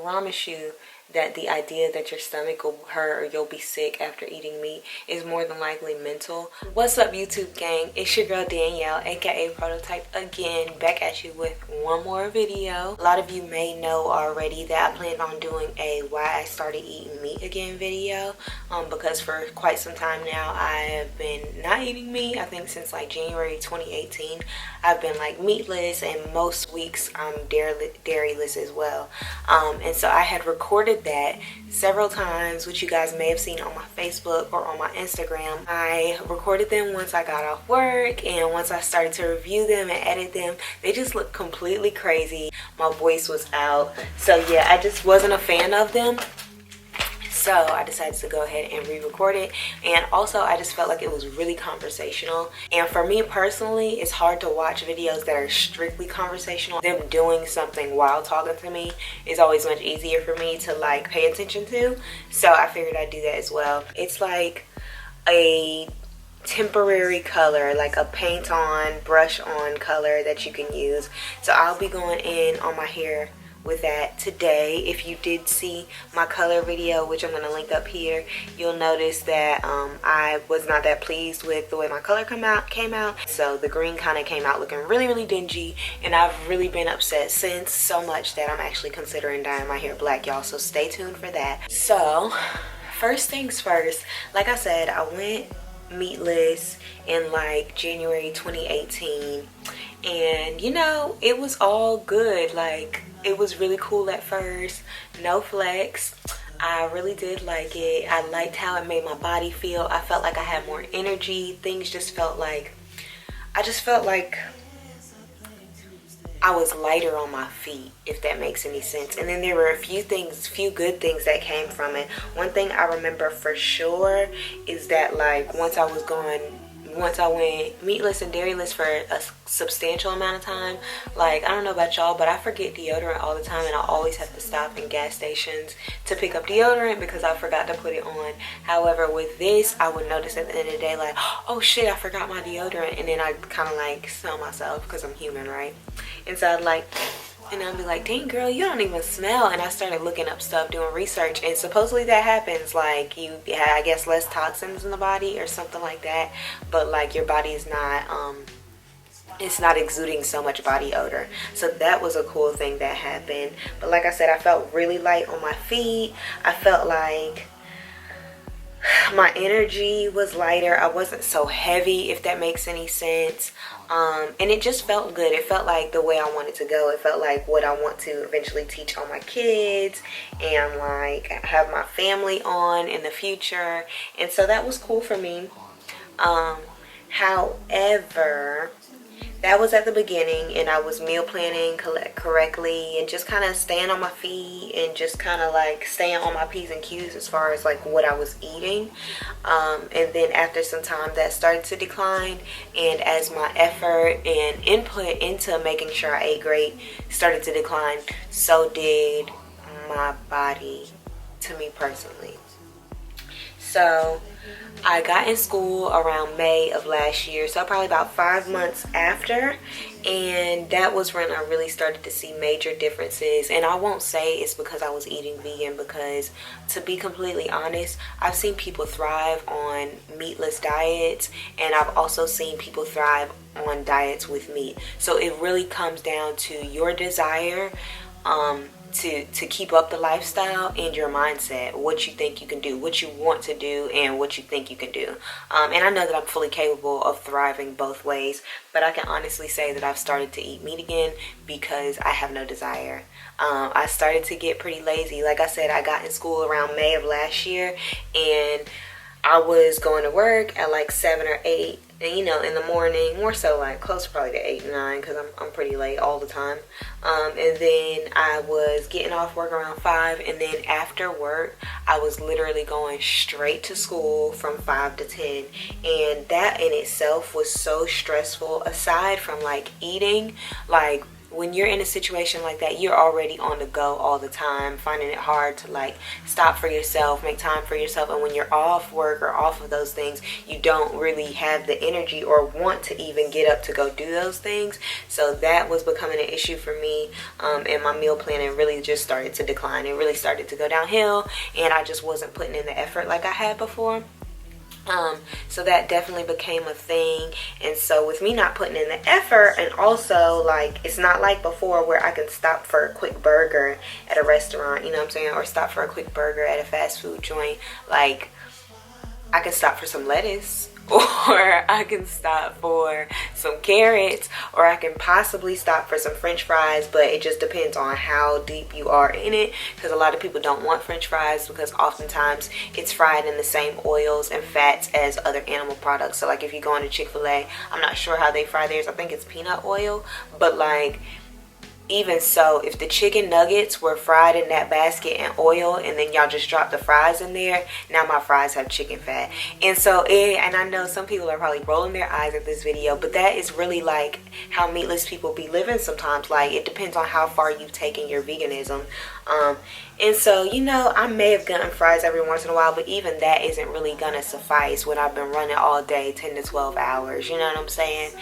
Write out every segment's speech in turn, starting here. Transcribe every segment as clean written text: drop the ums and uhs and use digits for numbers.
promise you that the idea that your stomach will hurt or you'll be sick after eating meat is more than likely mental. What's up, YouTube gang? It's your girl Danielle, aka Prototype, again, back at you with one more video. A lot of you may know already that I planned on doing a why I started eating meat again video, because for quite some time now I have been not eating meat. I think since like January 2018 I've been like meatless, and most weeks I'm dairyless as well. And so I had recorded that several times, which you guys may have seen on my Facebook or on my Instagram. I recorded them once I got off work, and once I started to review them and edit them, they just looked completely crazy. My voice was out, so yeah, I just wasn't a fan of them. So I decided to go ahead and re-record it, and also I just felt like it was really conversational. And for me personally, it's hard to watch videos that are strictly conversational. Them doing something while talking to me is always much easier for me to like pay attention to. So I figured I'd do that as well. It's like a temporary color, like a paint on, brush on color that you can use. So I'll be going in on my hair with that today. If you did see my color video, which I'm going to link up here, you'll notice that I was not that pleased with the way my color came out. So the green kind of came out looking really dingy, and I've really been upset since, so much that I'm actually considering dyeing my hair black, y'all, so stay tuned for that. So first things first, like I said, I went meatless in like January 2018, and you know, it was all good. Like, it was really cool at first, no flex. I really did like it. I liked how it made my body feel. I felt like I had more energy. Things just felt like, I just felt like I was lighter on my feet, if that makes any sense. And then there were a few good things that came from it. One thing I remember for sure is that like once I went meatless and dairyless for a substantial amount of time, like, I don't know about y'all, but I forget deodorant all the time, and I always have to stop in gas stations to pick up deodorant because I forgot to put it on. However, with this, I would notice at the end of the day, like, oh shit, I forgot my deodorant, and then I kind of like smell myself because I'm human, right? And so I'd like, and I'd be like, dang girl, you don't even smell. And I started looking up stuff, doing research, and supposedly that happens, like you have, I guess, less toxins in the body or something like that, but like your body is not it's not exuding so much body odor. So that was a cool thing that happened. But like I said, I felt really light on my feet. I felt like my energy was lighter. I wasn't so heavy, if that makes any sense. And it just felt good. It felt like the way I wanted to go. It felt like what I want to eventually teach all my kids and like have my family on in the future. And so that was cool for me. However, that was at the beginning, and I was meal planning correctly and just kind of staying on my feet and just kind of like staying on my P's and Q's as far as like what I was eating. And then after some time that started to decline, and as my effort and input into making sure I ate great started to decline, so did my body, to me personally. So I got in school around May of last year, so probably about 5 months after, and that was when I really started to see major differences. And I won't say it's because I was eating vegan, because to be completely honest, I've seen people thrive on meatless diets, and I've also seen people thrive on diets with meat. So it really comes down to your desire to keep up the lifestyle and your mindset, what you think you can do, what you want to do, and what you think you can do. And I know that I'm fully capable of thriving both ways, but I can honestly say that I've started to eat meat again because I have no desire. I started to get pretty lazy. Like I said, I got in school around May of last year, and I was going to work at like 7 or 8, and you know, in the morning, more so like close probably to 8, 9, because I'm pretty late all the time. And then I was getting off work around 5, and then after work, I was literally going straight to school from 5 to 10, and that in itself was so stressful. Aside from like eating, like when you're in a situation like that, you're already on the go all the time, finding it hard to like stop for yourself, make time for yourself. And when you're off work or off of those things, you don't really have the energy or want to even get up to go do those things. So that was becoming an issue for me, and my meal planning really just started to decline. It really started to go downhill, and I just wasn't putting in the effort like I had before. So that definitely became a thing. And so with me not putting in the effort, and also like it's not like before where I can stop for a quick burger at a restaurant, you know what I'm saying, or stop for a quick burger at a fast food joint. Like I can stop for some lettuce, or I can stop for some carrots, or I can possibly stop for some french fries, but it just depends on how deep you are in it, because a lot of people don't want french fries because oftentimes it's fried in the same oils and fats as other animal products. So like if you go into Chick-fil-A, I'm not sure how they fry theirs, I think it's peanut oil, but like even so, if the chicken nuggets were fried in that basket in oil and then y'all just drop the fries in there, now my fries have chicken fat. And so and I know some people are probably rolling their eyes at this video, but that is really like how meatless people be living sometimes. Like it depends on how far you've taken your veganism. And so, you know, I may have gotten fries every once in a while, but even that isn't really gonna suffice when I've been running all day, 10 to 12 hours, you know what I'm saying?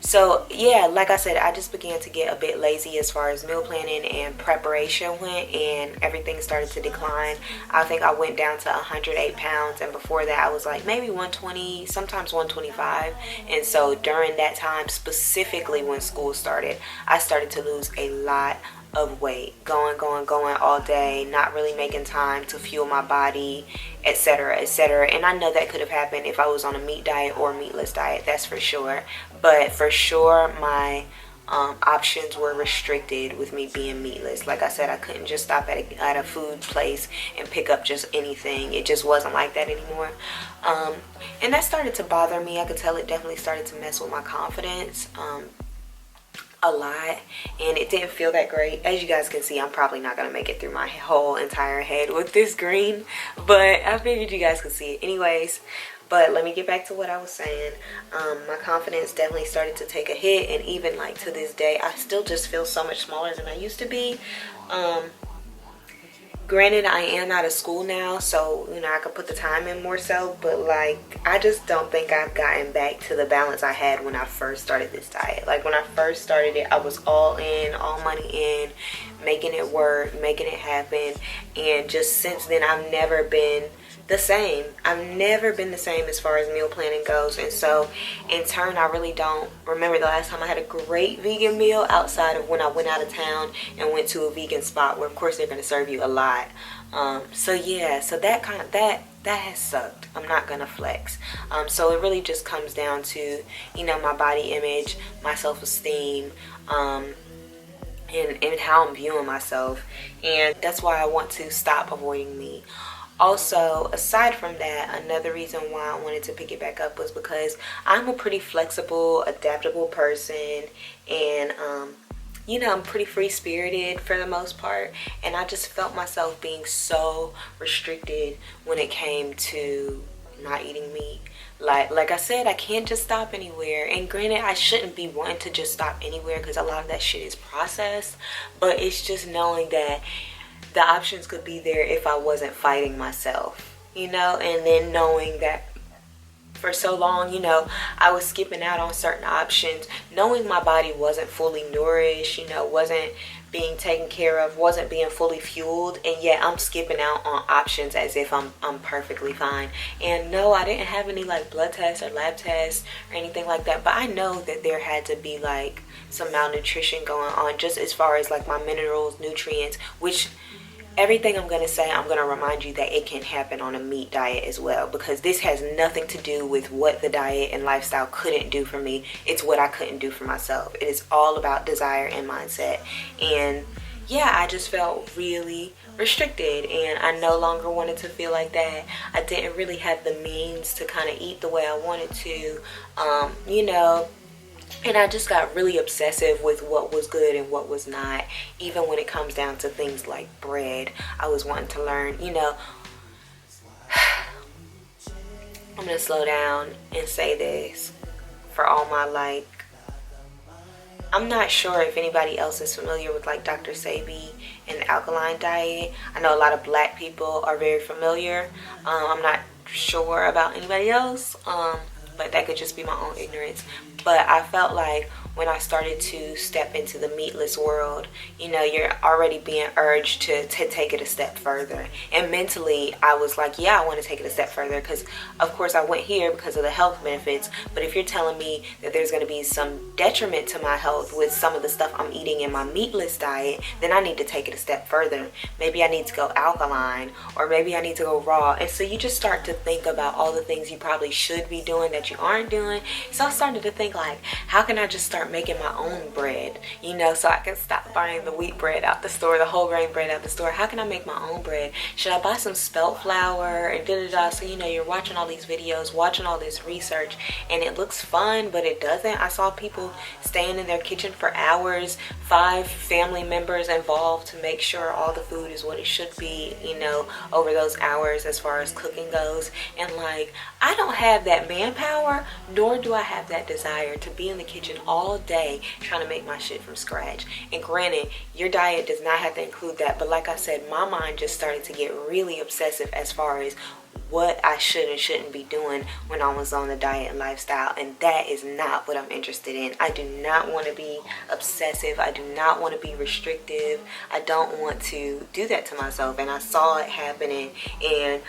So yeah, like I said, I just began to get a bit lazy as far as meal planning and preparation went, and everything started to decline. I think I went down to 108 pounds, and before that I was like maybe 120, sometimes 125. And so during that time, specifically when school started, I started to lose a lot of weight, going all day, not really making time to fuel my body, etc., etc. And I know that could have happened if I was on a meat diet or meatless diet, that's for sure. But for sure my options were restricted with me being meatless. Like I said, I couldn't just stop at a food place and pick up just anything. It just wasn't like that anymore. And that started to bother me. I could tell it definitely started to mess with my confidence a lot, and it didn't feel that great. As you guys can see, I'm probably not gonna make it through my whole entire head with this green, but I figured you guys could see it anyways. But let me get back to what I was saying. My confidence definitely started to take a hit, and even like to this day, I still just feel so much smaller than I used to be. Granted, I am out of school now, so you know I could put the time in more so, but like I just don't think I've gotten back to the balance I had when I first started this diet. Like when I first started it, I was all in, all money in, making it work, making it happen, and just since then I've never been the same. I've never been the same as far as meal planning goes. And so in turn, I really don't remember the last time I had a great vegan meal outside of when I went out of town and went to a vegan spot where of course they're going to serve you a lot. So yeah, so that has sucked. I'm not gonna flex. So it really just comes down to, you know, my body image, my self-esteem, and how I'm viewing myself. And that's why I want to stop avoiding meat. Also, aside from that, another reason why I wanted to pick it back up was because I'm a pretty flexible, adaptable person, and you know, I'm pretty free-spirited for the most part, and I just felt myself being so restricted when it came to not eating meat. Like I said, I can't just stop anywhere, and granted I shouldn't be wanting to just stop anywhere because a lot of that shit is processed, but it's just knowing that the options could be there if I wasn't fighting myself, you know, and then knowing that for so long, you know, I was skipping out on certain options, knowing my body wasn't fully nourished, you know, wasn't being taken care of, wasn't being fully fueled, and yet I'm skipping out on options as if I'm perfectly fine. And no, I didn't have any like blood tests or lab tests or anything like that, but I know that there had to be like some malnutrition going on, just as far as like my minerals, nutrients, which everything I'm going to say, I'm going to remind you that it can happen on a meat diet as well, because this has nothing to do with what the diet and lifestyle couldn't do for me. It's what I couldn't do for myself. It is all about desire and mindset. And yeah, I just felt really restricted, and I no longer wanted to feel like that. I didn't really have the means to kind of eat the way I wanted to, you know. And I just got really obsessive with what was good and what was not. Even when it comes down to things like bread, I was wanting to learn, you know. I'm going to slow down and say this. For all my like, I'm not sure if anybody else is familiar with like Dr. Sebi and the alkaline diet. I know a lot of black people are very familiar. I'm not sure about anybody else, but that could just be my own ignorance. But I felt like when I started to step into the meatless world, you know, you're already being urged to take it a step further. And mentally, I was like, yeah, I want to take it a step further, because of course I went here because of the health benefits. But if you're telling me that there's going to be some detriment to my health with some of the stuff I'm eating in my meatless diet, then I need to take it a step further. Maybe I need to go alkaline, or maybe I need to go raw. And so you just start to think about all the things you probably should be doing that you aren't doing. So I started to think like, how can I just start making my own bread, you know, so I can stop buying the wheat bread out the store, the whole grain bread out the store. How can I make my own bread? Should I buy some spelt flour and da-da-da? So, you know, you're watching all these videos, watching all this research, and it looks fun, but it doesn't. I saw people staying in their kitchen for hours, 5 family members involved to make sure all the food is what it should be, you know, over those hours as far as cooking goes. And like, I don't have that manpower, nor do I have that desire to be in the kitchen all day trying to make my shit from scratch. And granted, your diet does not have to include that, but like I said, my mind just started to get really obsessive as far as what I should and shouldn't be doing when I was on the diet and lifestyle, and that is not what I'm interested in. I do not want to be obsessive. I do not want to be restrictive. I don't want to do that to myself, and I saw it happening. And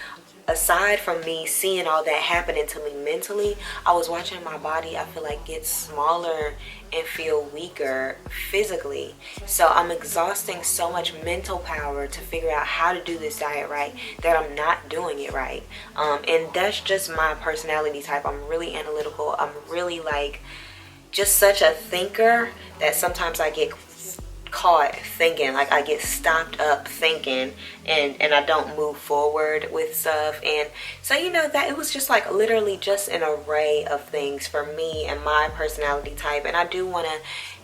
aside from me seeing all that happening to me mentally, I was watching my body, I feel like, get smaller and feel weaker physically. So I'm exhausting so much mental power to figure out how to do this diet right that I'm not doing it right. And that's just my personality type. I'm really analytical. I'm really like just such a thinker that sometimes I get caught thinking, like I get stopped up thinking, and I don't move forward with stuff. And so, you know, that it was just like literally just an array of things for me and my personality type. And I do want to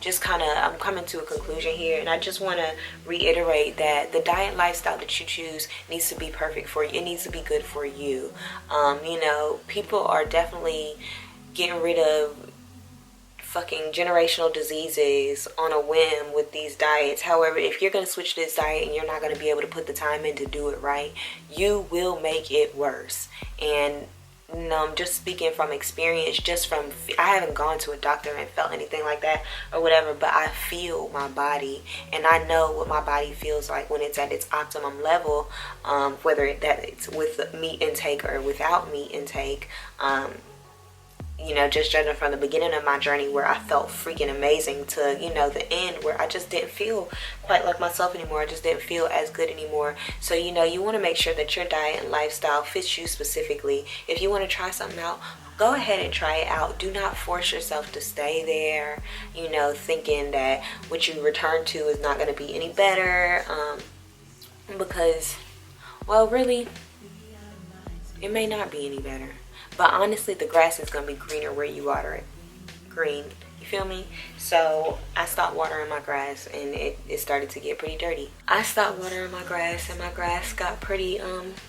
just kind of, I'm coming to a conclusion here, and I just want to reiterate that the diet lifestyle that you choose needs to be perfect for you. It needs to be good for you. You know, people are definitely getting rid of fucking generational diseases on a whim with these diets. However, if you're going to switch this diet and you're not going to be able to put the time in to do it right, you will make it worse. And just speaking from experience, I haven't gone to a doctor and felt anything like that or whatever, but I feel my body, and I know what my body feels like when it's at its optimum level, whether it's with meat intake or without meat intake. You know, just judging from the beginning of my journey where I felt freaking amazing to, you know, the end where I just didn't feel quite like myself anymore. I just didn't feel as good anymore. So, you know, you want to make sure that your diet and lifestyle fits you specifically. If you want to try something out, go ahead and try it out. Do not force yourself to stay there, you know, thinking that what you return to is not going to be any better. Because, well, really, it may not be any better. But honestly, the grass is going to be greener where you water it. Green. You feel me? So I stopped watering my grass, and it started to get pretty dirty. I stopped watering my grass, and my grass got pretty,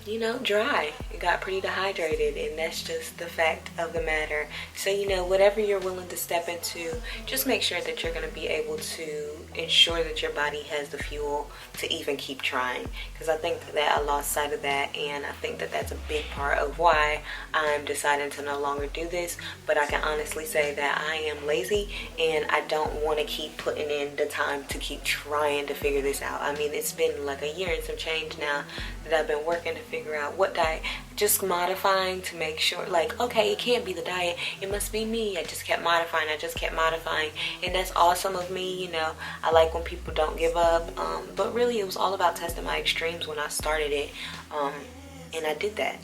you know, dry. It got pretty dehydrated, and that's just the fact of the matter. So, you know, whatever you're willing to step into, just make sure that you're going to be able to ensure that your body has the fuel to even keep trying. Because I think that I lost sight of that, and I think that that's a big part of why I'm deciding to no longer do this. But I can honestly say that I am lazy, and I don't want to keep putting in the time to keep trying to figure this out. I mean, it's been like a year and some change now that I've been working to figure out what diet, just modifying to make sure, like, okay, it can't be the diet, it must be me. I just kept modifying, and that's awesome of me. You know, I like when people don't give up, but really it was all about testing my extremes when I started it, and I did that.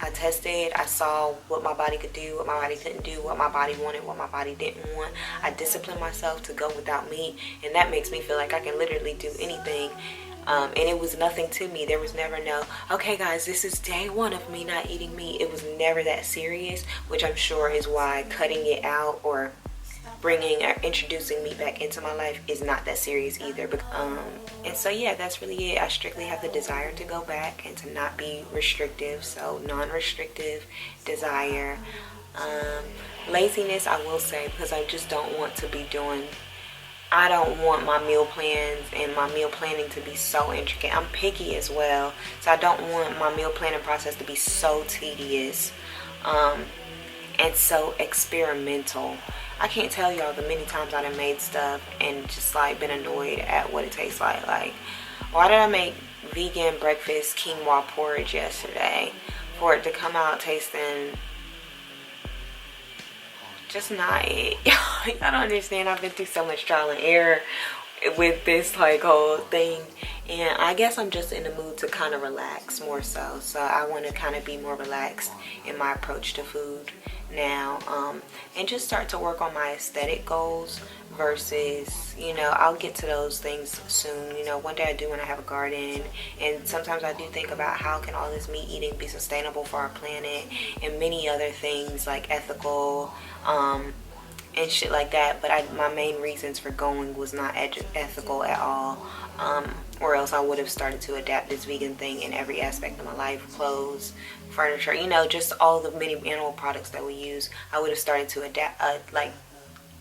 I tested, I saw what my body could do, what my body couldn't do, what my body wanted, what my body didn't want. I disciplined myself to go without meat, and that makes me feel like I can literally do anything. And it was nothing to me. There was never no, okay guys, this is day 1 of me not eating meat. It was never that serious, which I'm sure is why cutting it out or bringing or introducing meat back into my life is not that serious either. And so yeah, that's really it. I strictly have the desire to go back and to not be restrictive, so non-restrictive desire. Laziness, I will say, because I just don't want to be doing I don't want my meal plans and my meal planning to be so intricate. I'm picky as well, so I don't want my meal planning process to be so tedious and so experimental. I can't tell y'all the many times I done made stuff and just like been annoyed at what it tastes like. Like, why did I make vegan breakfast quinoa porridge yesterday for it to come out tasting just not it? I don't understand. I've been through so much trial and error with this like whole thing, and I guess I'm just in the mood to kind of relax more so I want to kind of be more relaxed in my approach to food now, and just start to work on my aesthetic goals versus, you know, I'll get to those things soon. You know, one day I do when I have a garden, and sometimes I do think about how can all this meat eating be sustainable for our planet and many other things like ethical and shit like that. But my main reasons for going was not ethical at all, or else I would have started to adapt this vegan thing in every aspect of my life. Clothes, furniture, you know, just all the many animal products that we use. I would have started to adapt,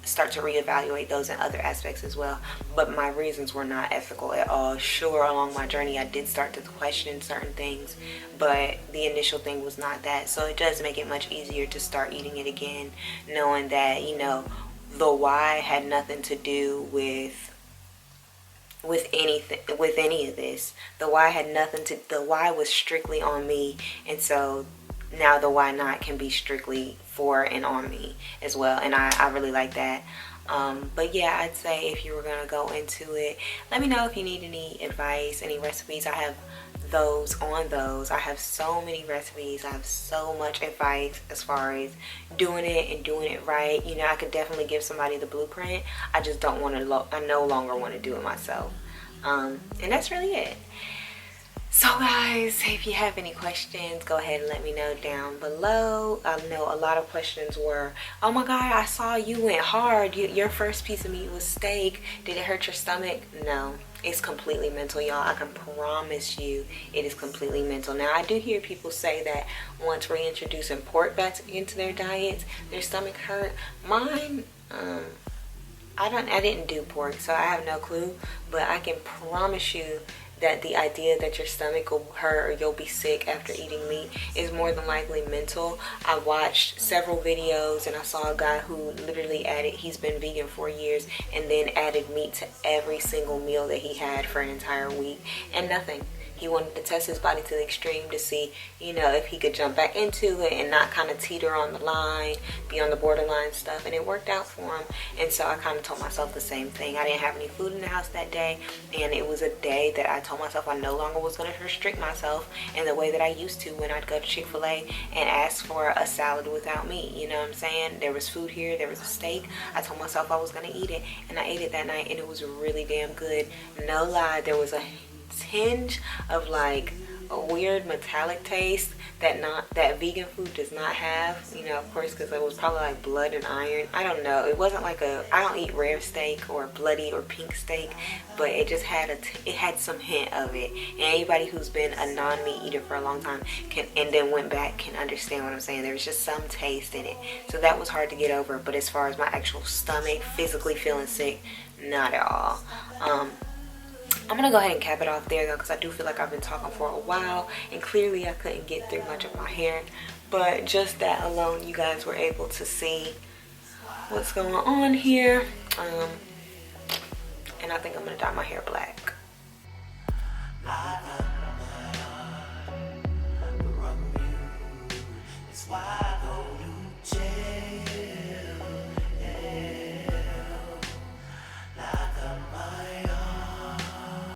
start to reevaluate those in other aspects as well. But my reasons were not ethical at all. Sure, along my journey I did start to question certain things, but the initial thing was not that. So it does make it much easier to start eating it again, knowing that, you know, the why had nothing to do with anything, with any of this. The why had nothing to, the why was strictly on me, and so now the why not can be strictly for and on me as well, and I really like that. But yeah, I'd say if you were gonna go into it, let me know if you need any advice, any recipes. I have those on those. I have so many recipes. I have so much advice as far as doing it and doing it right. You know, I could definitely give somebody the blueprint. I just don't want to, I no longer want to do it myself. And that's really it. So guys, if you have any questions, go ahead and let me know down below. I know a lot of questions were, oh my god, I saw you went hard. Your first piece of meat was steak. Did it hurt your stomach? No, it's completely mental, y'all. I can promise you it is completely mental. Now, I do hear people say that once reintroducing pork back into their diets, their stomach hurt. Mine, I didn't do pork, so I have no clue, but I can promise you that the idea that your stomach will hurt or you'll be sick after eating meat is more than likely mental. I watched several videos and I saw a guy who literally he's been vegan for years and then added meat to every single meal that he had for an entire week, and nothing. He wanted to test his body to the extreme to see, you know, if he could jump back into it and not kind of teeter on the line, be on the borderline stuff, and it worked out for him. And so I kind of told myself the same thing. I didn't have any food in the house that day, and it was a day that I told myself I no longer was going to restrict myself in the way that I used to when I'd go to Chick-fil-A and ask for a salad without meat. You know what I'm saying? There was food here, there was a steak. I told myself I was going to eat it, and I ate it that night, and it was really damn good. No lie, there was a tinge of like a weird metallic taste that vegan food does not have, you know, of course, because it was probably like blood and iron. I don't know, it wasn't like I don't eat rare steak or bloody or pink steak, but it just had it had some hint of it, and anybody who's been a non-meat eater for a long time and then went back can understand what I'm saying. There was just some taste in it, so that was hard to get over. But as far as my actual stomach physically feeling sick, not at all. I'm gonna go ahead and cap it off there though, because I do feel like I've been talking for a while and clearly I couldn't get through much of my hair, but just that alone you guys were able to see what's going on here. And I think I'm gonna dye my hair black.